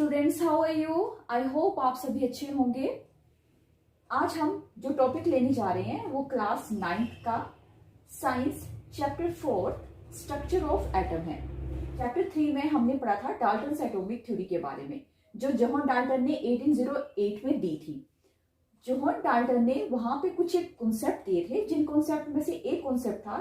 Students, how are you? I hope आप सभी अच्छे होंगे। आज हम जो टॉपिक लेने जा रहे हैं वो क्लास 9th का science chapter 4 structure of atom है। चैप्टर 3 में हमने पढ़ा था डाल्टन्स एटॉमिक थ्योरी के बारे में, जो जॉन डाल्टन ने 1808 में दी थी। जॉन डाल्टन ने वहां पे कुछ एक कॉन्सेप्ट दिए थे, जिन कॉन्सेप्ट में से एक कॉन्सेप्ट था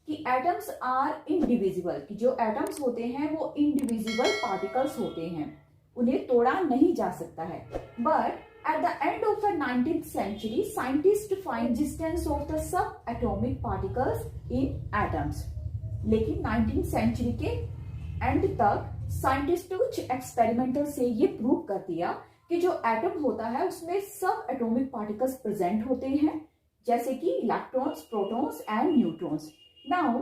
कि एटम्स आर इनडिविजिबल, कि जो एटम्स होते हैं वो इनडिविजिबल पार्टिकल्स होते हैं, उन्हें तोड़ा नहीं जा सकता है। But at the end of the 19th century, scientists find existence of the subatomic particles in atoms। लेकिन 19th century के एंड तक साइंटिस्ट कुछ एक्सपेरिमेंटल से ये प्रूव कर दिया कि जो एटम होता है उसमें सब एटॉमिक पार्टिकल्स प्रेजेंट होते हैं, जैसे कि electrons, protons and neutrons. Now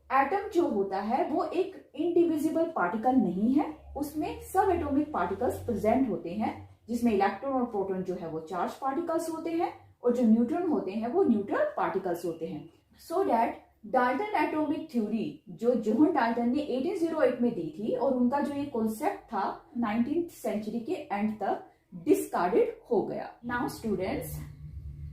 atom जो होता है वो एक इंडिविजिबल पार्टिकल नहीं है, उसमें सब एटॉमिक पार्टिकल्स प्रेजेंट होते हैं, जिसमें इलेक्ट्रॉन और प्रोटॉन जो है वो चार्ज पार्टिकल्स होते हैं और जो न्यूट्रॉन होते हैं वो न्यूट्रल पार्टिकल्स होते हैं। So that Dalton atomic theory जो जॉन डाल्टन ने 1808 में दी थी, और उनका जो ये कॉन्सेप्ट था 19th सेंचुरी के एंड तक डिस्कार्डेड हो गया। नाउ स्टूडेंट्स,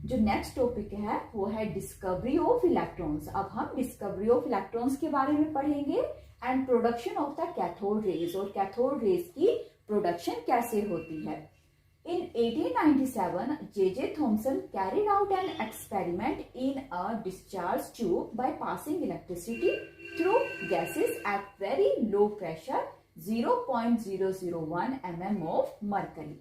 जो नेक्स्ट टॉपिक है वो है डिस्कवरी ऑफ इलेक्ट्रॉन्स। अब हम डिस्कवरी ऑफ इलेक्ट्रॉन्स के बारे में पढ़ेंगे and production of the cathode raise, और कैथोड रेज की प्रोडक्शन कैसे होती है। In 1897, J.J. Thomson carried out an experiment in a discharge tube by passing electricity through gases at very low pressure, 0.001 mm of mercury।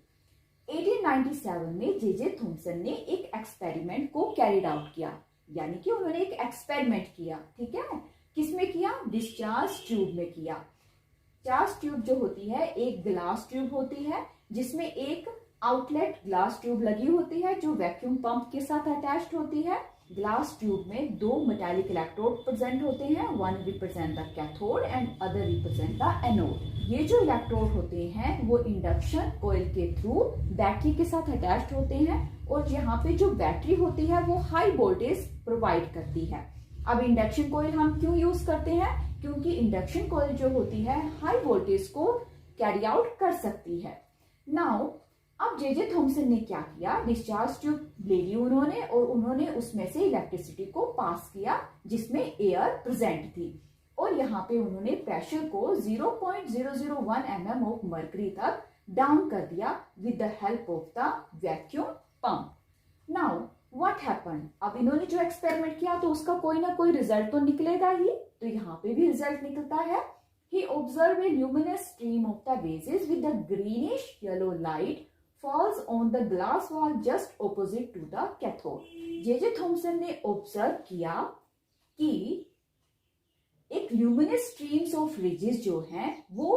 1897 में J.J. Thomson ने एक experiment को carried out किया, यानी कि उन्होंने एक एक्सपेरिमेंट किया। ठीक है, किसमें किया? डिस्चार्ज ट्यूब में किया। डिस्चार्ज ट्यूब जो होती है एक ग्लास ट्यूब होती है, जिसमें एक आउटलेट ग्लास ट्यूब लगी होती है जो वैक्यूम पंप के साथ अटैच्ड होती है। ग्लास ट्यूब में दो मेटालिक इलेक्ट्रोड प्रेजेंट होते हैं, one represent the cathode and other represent the anode. ये जो इलेक्ट्रोड होते हैं वो इंडक्शन कॉइल के थ्रू बैटरी के साथ अटैच्ड होते हैं, और यहाँ पे जो बैटरी होती है वो हाई वोल्टेज प्रोवाइड करती है। अब इंडक्शन कॉइल हम क्यों यूज करते हैं? क्योंकि इंडक्शन कॉइल जो होती है हाई वोल्टेज को कैरी आउट कर सकती है। नाउ अब J.J. थॉमसन ने क्या किया? डिस्चार्ज ट्यूब ले ली उन्होंने, और उन्होंने उसमें से इलेक्ट्रिसिटी को पास किया जिसमें एयर प्रेजेंट थी, और यहाँ पे उन्होंने प्रेशर को 0.001 mm ऑफ मर्करी तक डाउन कर दिया with the help of the vacuum pump. Now what happened? अब इन्होंने जो एक्सपेरिमेंट किया तो उसका कोई ना कोई रिजल्ट तो निकलेगा ही, तो यहाँ पे भी रिजल्ट निकलता है। He observed a luminous stream of the gases with the greenish yellow light falls on the glass wall just opposite to the cathode। J.J. Thomson ने ऑब्जर्व किया कि एक ल्यूमिनस स्ट्रीम्स ऑफ रेजेस जो हैं वो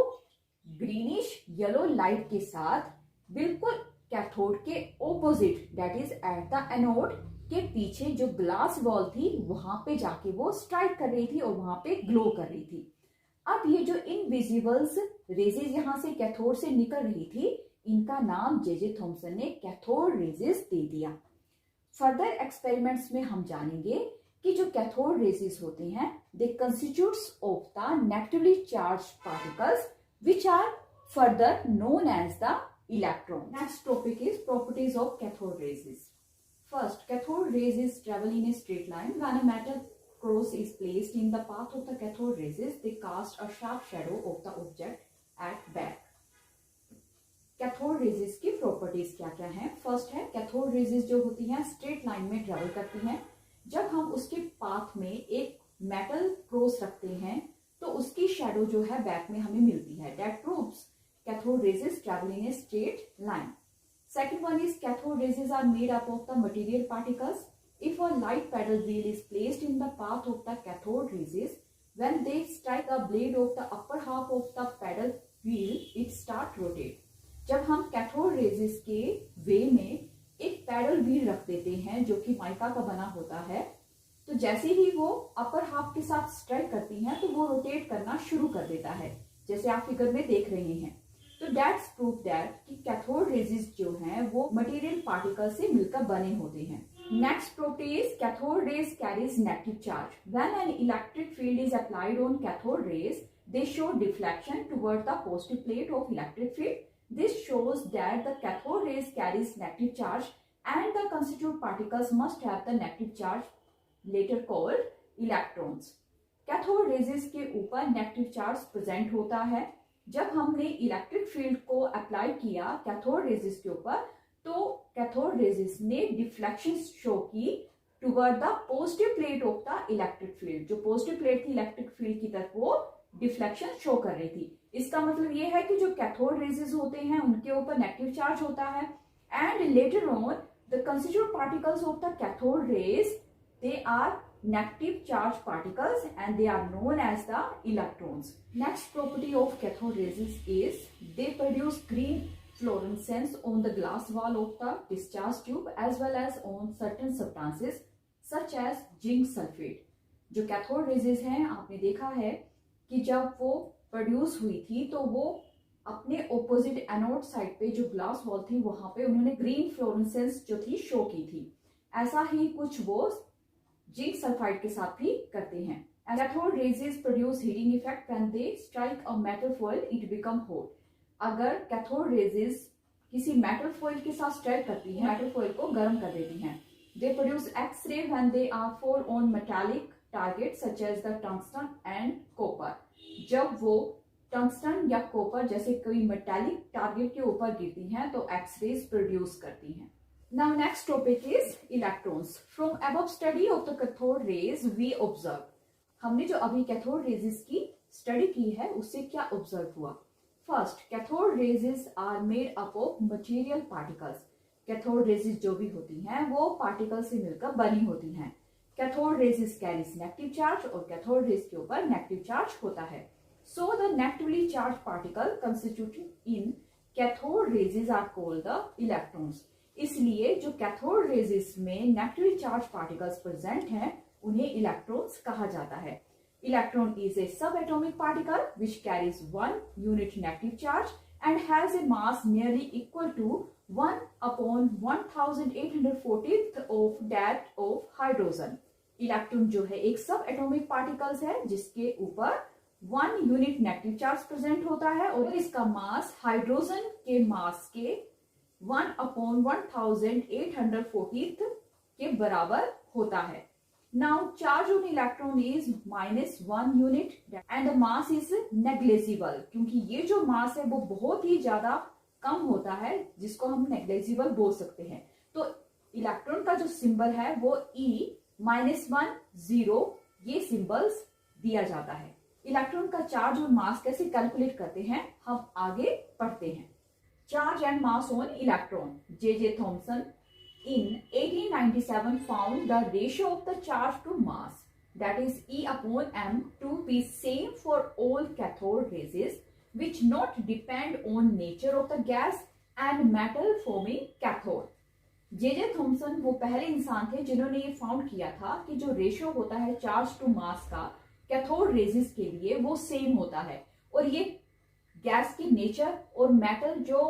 greenish yellow light के साथ बिल्कुल कैथोड के opposite, that is at the anode के पीछे जो ग्लास वॉल थी वहां पे जाके वो स्ट्राइक कर रही थी और वहां पे ग्लो कर रही थी। अब ये जो इनविजिबल्स रेजेस यहां से कैथोड से निकल रही थी, इनका नाम J.J. थॉमसन ने कैथोड रेजेस दे दिया। फर्दर एक्सपेरिमेंट्स में हम जानेंगे कि जो कैथोड रेजेस होते हैं they constituents of the negatively charged particles which are further known as the electron. Next topic is properties of cathode rays. First, cathode rays travel in a straight line when a metal cross is placed in the path of the cathode rays, they cast a sharp shadow of the object at back। Cathode raises की properties क्या क्या हैं? First है, cathode rays जो होती हैं straight line में travel करती हैं। जब हम उसके पाथ में एक मेटल क्रॉस रखते हैं तो उसकी शेडो जो है बैक में हमें मिलती है। That proves cathode rays travel in a straight line. Second one is cathode rays are made up of the material particles. If a light paddle wheel is placed in the path of the cathode rays, when they strike the blade of the upper half of the paddle wheel, it start rotate। जब हम cathode raises के वे में एक pedal wheel रख देते हैं जो कि माइका का बना होता है, तो जैसे ही वो अपर हाफ के साथ स्ट्राइक करती हैं तो वो रोटेट करना शुरू कर देता है, जैसे आप फिगर में देख रहे हैं। तो दैट्स प्रूफ दैट कि कैथोड रेजेस जो हैं वो मटेरियल पार्टिकल से मिलकर बने होते हैं। Next property is cathode rays carries negative charge। When an electric field is applied on cathode rays, they show deflection toward the positive plate of electric field This shows that the cathode rays carries negative charge and the constituent particles must have the negative charge, later called electrons. Cathode raises के ऊपर negative charge present होता है। जब हमने electric field को apply किया cathode raises के ऊपर, तो कैथोड रेजेस ने डिफ्लेक्शन शो की toward the positive plate of the electric field. जो पॉजिटिव प्लेट थी इलेक्ट्रिक फील्ड की तरफ, वो डिफ्लेक्शन शो कर रही थी। इसका मतलब ये है कि जो कैथोड रेजेस होते हैं उनके ऊपर नेगेटिव चार्ज होता है, and later on the constituent particles of the cathode rays, they are negative charge particles and they are known as the electrons. Next property of cathode rays is they produce green fluorescence on the glass wall of the discharge tube as well as on certain substances such as zinc sulfate. जो cathode raises हैं, आपने देखा है कि जब वो produce हुई थी तो वो अपने ऑपोजिट एनोड साइड पे जो ग्लास वॉल थी वहां पे उन्होंने ग्रीन फ्लोरेसेंस जो थी शो की थी। ऐसा ही कुछ वो जिंक सल्फाइड के साथ भी करते हैं। Cathode raises produce heating effect when they strike a metal foil it become hot. अगर कैथोड रेजेस किसी मेटल फॉइल के साथ स्ट्राइक करती है, मेटल फॉइल को गर्म कर देती हैं। They produce X-ray when they are fall on metallic target such as the tungsten and copper. जब वो टंगस्टन या कॉपर जैसे कोई मेटालिक टारगेट के ऊपर गिरती हैं तो एक्स-रेज प्रोड्यूस करती हैं। Now next topic is electrons. From above study of the cathode rays we observe. हमने जो अभी कैथोड रेजेस की स्टडी की है उससे क्या ऑब्जर्व हुआ? First, cathode rays are made up of material particles. Cathode rays जो भी होती हैं वो पार्टिकल से मिलकर बनी होती हैं। Cathode rays carries negative charge और कैथोड रेज के ऊपर नेगेटिव चार्ज होता है। So the negatively charged particle constituted in cathode rays are called the electrons. इसलिए जो कैथोड रेजेस में नेगेटिवली चार्ज पार्टिकल्स प्रेजेंट हैं उन्हें इलेक्ट्रॉन्स कहा जाता है। Electron is a sub atomic particle which carries 1 unit negative charge and has a mass nearly equal to 1/1840 of that of hydrogen. Electron जो है एक सब एटॉमिक पार्टिकल्स है जिसके ऊपर 1 यूनिट नेगेटिव चार्ज प्रेजेंट होता है और इसका मास हाइड्रोजन के मास के 1/1840 के बराबर होता है। Now charge on electron is -1 unit and the mass is negligible. क्योंकि ये जो मास है वो बहुत ही ज्यादा कम होता है जिसको हम नेग्लिजिबल बोल सकते हैं। तो इलेक्ट्रॉन का जो सिंबल है वो E-1 0 ये सिंबल्स दिया जाता है। इलेक्ट्रॉन का चार्ज और मास कैसे कैलकुलेट करते हैं हम आगे पढ़ते हैं। Charge and mass on electron. J.J. Thomson in 1897 found the ratio of the charge to mass, that is E/m, to be same for all cathode rays, which not depend on nature of the gas and metal forming cathode. J.J. Thomson वो पहले इंसान थे जिन्होंने ये found किया था कि जो रेशियो होता है चार्ज टू मास का कैथोड रेजेस के लिए वो सेम होता है और ये गैस की नेचर और मेटल जो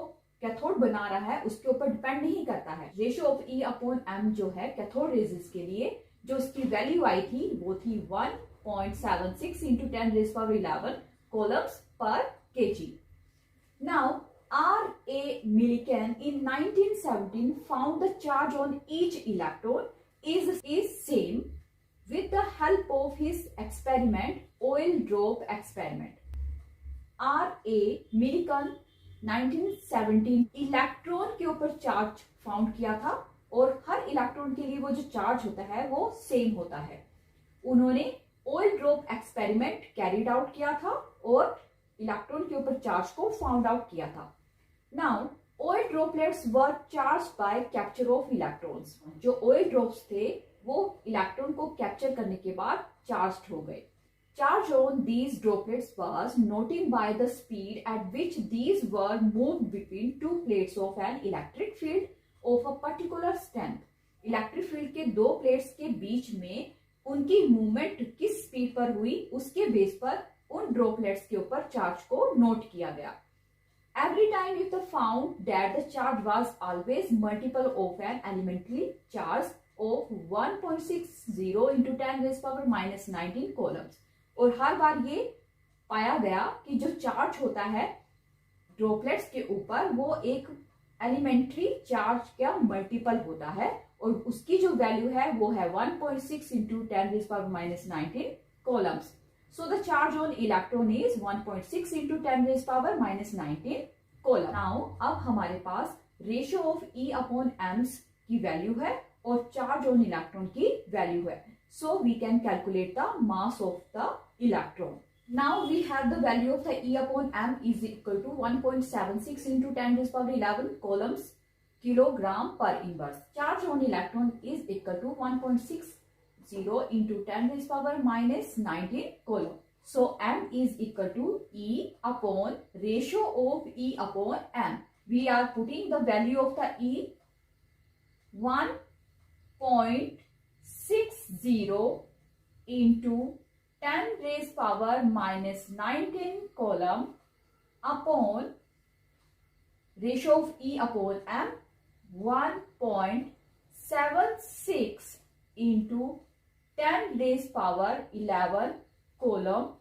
कैथोड बना रहा है उसके ऊपर डिपेंड नहीं करता है। रेशियो ऑफ E/m जो है कैथोड रेजेस के लिए जो उसकी वैल्यू आई थी वो थी 1.76 × 10⁻11 कॉलम्स पर kg। Now R.A. Millikan in 1917 found the charge on each electron is same with the help of his experiment, oil drop experiment. R.A. Millikan 1917 electron के ऊपर चार्ज फाउंड किया था और हर इलेक्ट्रॉन के लिए वो जो चार्ज होता है वो सेम होता है। उन्होंने oil drop experiment carried out किया था और इलेक्ट्रॉन के ऊपर चार्ज को फाउंड आउट किया था। Now oil droplets were charge by capture of electrons. जो ऑयल ड्रॉप्स थे वो इलेक्ट्रॉन को कैप्चर करने के बाद चार्ज हो गए। Charge on these droplets was noted by the speed at which these were moved between two plates of an electric field of a particular strength. Electric field के दो प्लेट्स के बीच में उनकी मूवमेंट किस स्पीड पर हुई उसके बेस पर उन ड्रॉपलेट्स के ऊपर चार्ज को नोट किया गया। Every time if the found that the charge was always multiple of an elementary charge of 1.60 × 10⁻19 columns. और हर बार ये पाया गया कि जो चार्ज होता है ड्रॉपलेट्स के ऊपर वो एक एलिमेंट्री चार्ज का मल्टीपल होता है और उसकी जो वैल्यू है वो है 1.6 into 10⁻⁻19 coulombs. So the charge on electron is 1.6 into 10⁻⁻19 coulomb. Now अब हमारे पास ratio of E upon m की वैल्यू है और चार्ज ऑन इलेक्ट्रॉन की वैल्यू है. So we can calculate the mass of the electron. Now we have the value of the E upon m is equal to 1.76 into 10⁻11 coulombs kilogram per inverse. Charge on electron is equal to 1.60 into 10⁻⁻19 coulomb. So m is equal to E upon ratio of E upon m. We are putting the value of the E 1.60 into 10⁻⁻19 coulomb upon ratio of E upon m 1.76 into 10⁻11 coulomb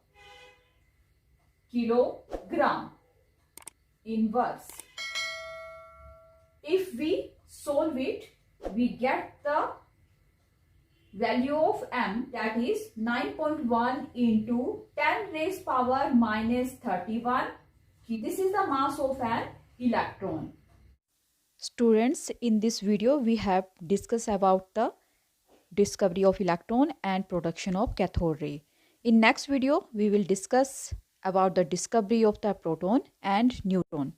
kilogram inverse. If we solve it, we get the value of m, that is 9.1 into 10⁻⁻31. This is the mass of an electron. Students, in this video we have discussed about the discovery of electron and production of cathode ray. In next video we will discuss about the discovery of the proton and neutron.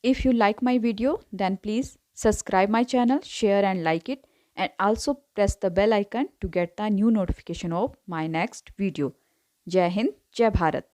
If you like my video, then please subscribe my channel, share and like it, and also press the bell icon to get the new notification of my next video. Jai Hind, Jai Bharat.